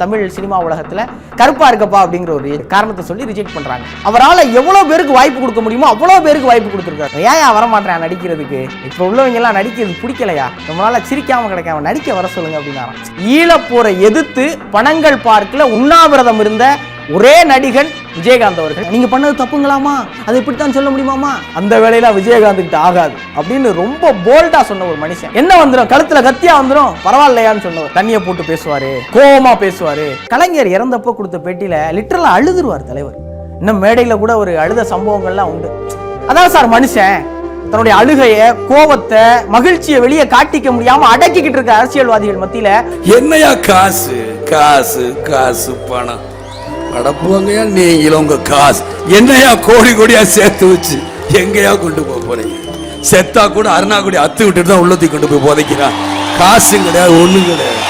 Tamil cinema உலகத்துல கருப்பா இருக்கப்பா அப்படிங்கிற ஒரு காரணத்தை சொல்லி ரிஜெக்ட் பண்றாங்க. அவரால் எவ்வளவு பேருக்கு வாய்ப்பு கொடுக்க முடியுமோ அவ்வளவு பேருக்கு வாய்ப்பு கொடுத்துருக்காரு. ஏன் வரமாட்டேன் நடிக்கிறதுக்கு, இப்ப உள்ளவங்க எல்லாம் நடிக்கிறது பிடிக்கலையா, நம்மளால சிரிக்காம கிடைக்காம நடிக்க வர சொல்லுங்க அப்படின்னா ஈழப்போரை எதிர்த்து பனங்கல் பார்க்ல உண்ணாவிரதம் இருந்த ஒரே நடிகன் விஜயகாந்த் அவர்கள். நீங்க பண்ணது தப்புங்களாமா, அதை இப்படித்தான் சொல்ல முடியுமாமா, அந்த வேலையில விஜயகாந்த் கிட்ட ஆகாது அப்படின்னு ரொம்ப போல்டா சொன்ன ஒரு மனுஷன். என்ன வந்துடும், கழுத்துல கத்தியா வந்துடும் பரவாயில்லையான்னு சொன்னவர். தண்ணியை போட்டு பேசுவாரு, கோவமா பேசுவாரு. கலைஞர் இறந்தப்போ கொடுத்த பேட்டியில லிட்டரலா அழுதுருவார் தலைவர். இன்னும் மேடையில கூட ஒரு அழுத சம்பவங்கள்லாம் உண்டு. அதான் சார் மனுஷன் தன்னுடைய அழுகைய, கோபத்தை, மகிழ்ச்சியை வெளியே காட்டிக்க முடியாம அடக்கிக்கிட்டு இருக்க அரசியல்வாதிகள் மத்தியில என்னையா காசு காசு காசு பணம் அடப்புவாங்கயா, நீங்களும் உங்க காசு என்னையா கோடி கோடியா சேர்த்து வச்சு எங்கயா கொண்டு போக போறீங்க? செத்தா கூட அருணா கூட அத்து விட்டுட்டு தான் உள்ளத்தி கொண்டு போய் போதைக்கிறான். காசு கிடையாது, ஒண்ணும் கிடையாது.